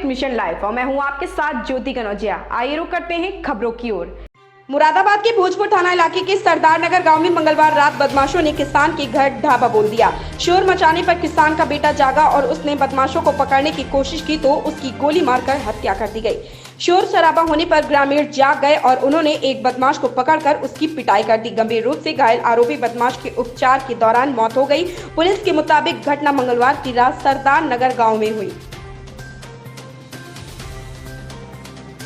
With mission life और मैं हूं आपके साथ ज्योति कनौजिया। आइए रुक करते हैं खबरों की ओर। मुरादाबाद के भोजपुर थाना इलाके के सरदार नगर गांव में मंगलवार रात बदमाशों ने किसान के घर ढाबा बोल दिया। शोर मचाने पर किसान का बेटा जागा और उसने बदमाशों को पकड़ने की कोशिश की तो उसकी गोली मारकर हत्या कर दी गई। शोर शराबा होने पर ग्रामीण जाग गए और उन्होंने एक बदमाश को पकड़कर उसकी पिटाई कर दी। गंभीर रूप से घायल आरोपी बदमाश के उपचार के दौरान मौत हो गई। पुलिस के मुताबिक घटना मंगलवार की रात सरदार नगर गाँव में हुई।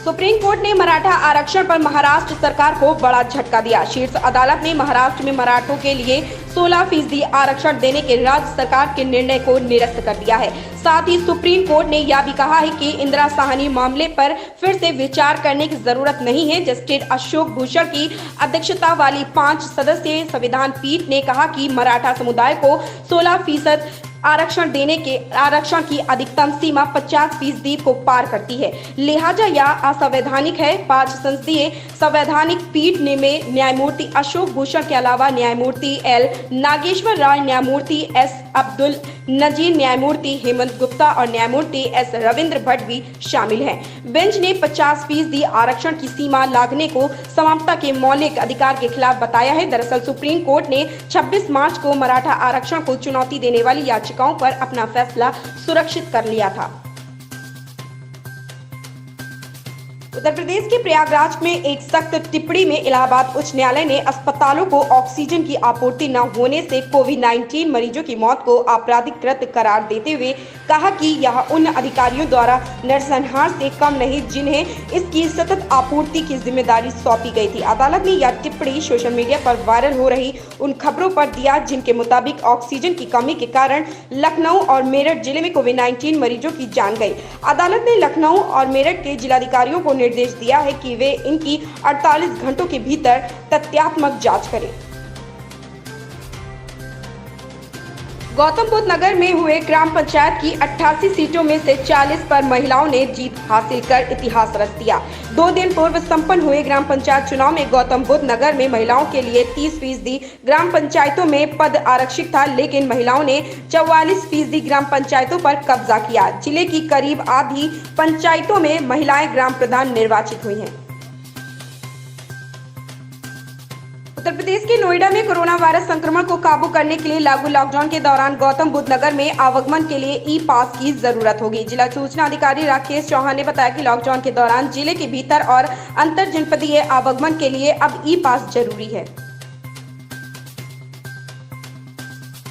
सुप्रीम कोर्ट ने मराठा आरक्षण पर महाराष्ट्र सरकार को बड़ा झटका दिया। शीर्ष अदालत ने महाराष्ट्र में मराठों के लिए 16% आरक्षण देने के राज्य सरकार के निर्णय को निरस्त कर दिया है। साथ ही सुप्रीम कोर्ट ने यह भी कहा है कि इंदिरा साहनी मामले पर फिर से विचार करने की जरूरत नहीं है। जस्टिस अशोक भूषण की अध्यक्षता वाली 5 सदस्यीय संविधान पीठ ने कहा कि मराठा समुदाय को 16% आरक्षण की अधिकतम सीमा 50% को पार करती है, लिहाजा यह असंवैधानिक है। 5 संसदीय संवैधानिक पीठ ने में न्यायमूर्ति अशोक भूषण के अलावा न्यायमूर्ति एल नागेश्वर राय, न्यायमूर्ति एस अब्दुल नजीर, न्यायमूर्ति हेमंत गुप्ता और न्यायमूर्ति एस रविंद्र भट्ट भी शामिल हैं। बेंच ने 50% आरक्षण की सीमा लागने को समानता के मौलिक अधिकार के खिलाफ बताया है। दरअसल सुप्रीम कोर्ट ने 26 मार्च को मराठा आरक्षण को चुनौती देने वाली याचिकाओं पर अपना फैसला सुरक्षित कर लिया था। उत्तर प्रदेश के प्रयागराज में एक सख्त टिप्पणी में इलाहाबाद उच्च न्यायालय ने अस्पतालों को ऑक्सीजन की आपूर्ति न होने से कोविड-19 मरीजों की मौत को आपराधिक करार देते हुए कहा कि यह उन अधिकारियों द्वारा नरसंहार से कम नहीं जिन्हें इसकी सतत आपूर्ति की जिम्मेदारी सौंपी गई थी। अदालत ने यह टिप्पणी सोशल मीडिया पर वायरल हो रही उन खबरों पर दिया जिनके मुताबिक ऑक्सीजन की कमी के कारण लखनऊ और मेरठ जिले में कोविड-19 मरीजों की जान गई। अदालत ने लखनऊ और मेरठ के जिलाधिकारियों को निर्देश दिया है कि वे इनकी 48 घंटों के भीतर तथ्यात्मक जांच करें। गौतम बुद्ध नगर में हुए ग्राम पंचायत की 88 सीटों में से 40 पर महिलाओं ने जीत हासिल कर इतिहास रच दिया। 2 दिन पूर्व संपन्न हुए ग्राम पंचायत चुनाव में गौतम बुद्ध नगर में महिलाओं के लिए 30% ग्राम पंचायतों में पद आरक्षित था, लेकिन महिलाओं ने 44% ग्राम पंचायतों पर कब्जा किया। जिले की करीब आधी पंचायतों में महिलाएं ग्राम प्रधान निर्वाचित हुई हैं। उत्तर प्रदेश के नोएडा में कोरोना वायरस संक्रमण को काबू करने के लिए लागू लॉकडाउन के दौरान गौतम बुद्ध नगर में आवागमन के लिए ई पास की जरूरत होगी। जिला सूचना अधिकारी राकेश चौहान ने बताया कि लॉकडाउन के दौरान जिले के भीतर और अंतर जनपदीय आवागमन के लिए अब ई पास जरूरी है।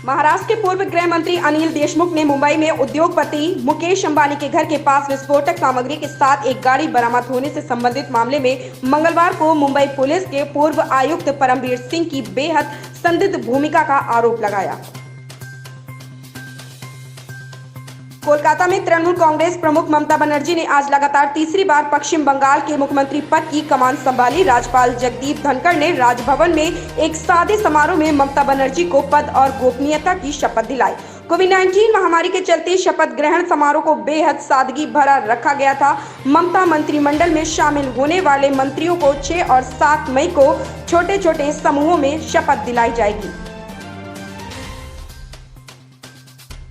महाराष्ट्र के पूर्व गृह मंत्री अनिल देशमुख ने मुंबई में उद्योगपति मुकेश अंबानी के घर के पास विस्फोटक सामग्री के साथ एक गाड़ी बरामद होने से संबंधित मामले में मंगलवार को मुंबई पुलिस के पूर्व आयुक्त परमवीर सिंह की बेहद संदिग्ध भूमिका का आरोप लगाया। कोलकाता में तृणमूल कांग्रेस प्रमुख ममता बनर्जी ने आज लगातार तीसरी बार पश्चिम बंगाल के मुख्यमंत्री पद की कमान संभाली। राज्यपाल जगदीप धनखड़ ने राजभवन में एक सादे समारोह में ममता बनर्जी को पद और गोपनीयता की शपथ दिलाई। कोविड-19 महामारी के चलते शपथ ग्रहण समारोह को बेहद सादगी भरा रखा गया था। ममता मंत्रिमंडल में शामिल होने वाले मंत्रियों को 6 और 7 मई को छोटे छोटे समूहों में शपथ दिलाई जाएगी।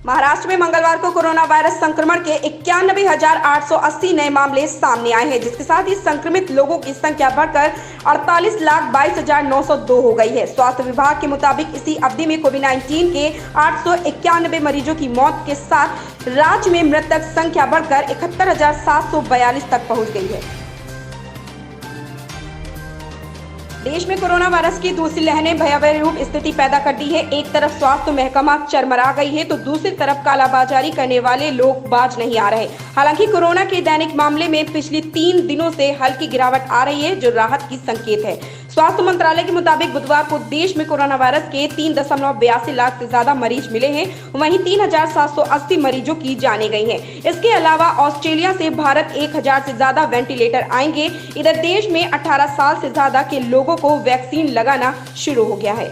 महाराष्ट्र में मंगलवार को कोरोना वायरस संक्रमण के 91,880 नए मामले सामने आए हैं, जिसके साथ ही संक्रमित लोगों की संख्या बढ़कर 48,22,902 हो गई है। स्वास्थ्य विभाग के मुताबिक इसी अवधि में कोविड-19 के 891 मरीजों की मौत के साथ राज्य में मृतक संख्या बढ़कर 71,742 तक पहुंच गई है। देश में कोरोना वायरस की दूसरी लहर ने भयावह रूप स्थिति पैदा कर दी है। एक तरफ स्वास्थ्य महकमा चरमरा गई है तो दूसरी तरफ कालाबाजारी करने वाले लोग बाज नहीं आ रहे। हालांकि कोरोना के दैनिक मामले में पिछले 3 दिनों से हल्की गिरावट आ रही है, जो राहत की संकेत है। स्वास्थ्य मंत्रालय के मुताबिक बुधवार को देश में कोरोना वायरस के 3.82 लाख से ज्यादा मरीज मिले हैं। वहीं 3,780 मरीजों की जाने गई हैं। इसके अलावा ऑस्ट्रेलिया से भारत 1,000 से ज्यादा वेंटिलेटर आएंगे। इधर देश में 18 साल से ज्यादा के लोगों को वैक्सीन लगाना शुरू हो गया है।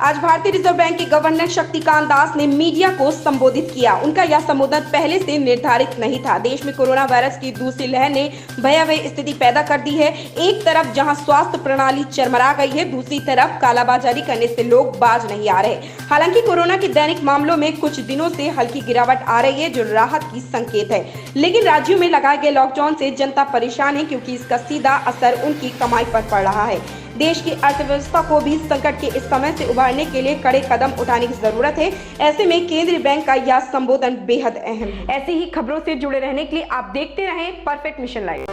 आज भारतीय रिजर्व बैंक के गवर्नर शक्तिकांत दास ने मीडिया को संबोधित किया। उनका यह संबोधन पहले से निर्धारित नहीं था। देश में कोरोना वायरस की दूसरी लहर ने भयावह स्थिति पैदा कर दी है। एक तरफ जहां स्वास्थ्य प्रणाली चरमरा गई है, दूसरी तरफ कालाबाजारी करने से लोग बाज नहीं आ रहे। हालांकि कोरोना के दैनिक मामलों में कुछ दिनों से हल्की गिरावट आ रही है, जो राहत की संकेत है। लेकिन राज्यों में लगाए गए लॉकडाउन से जनता परेशान है, क्योंकि इसका सीधा असर उनकी कमाई पर पड़ रहा है। देश की अर्थव्यवस्था को भी संकट के इस समय से उबारने के लिए कड़े कदम उठाने की जरूरत है। ऐसे में केंद्रीय बैंक का यह संबोधन बेहद अहम है। ऐसी ही खबरों से जुड़े रहने के लिए आप देखते रहें परफेक्ट मिशन लाइव।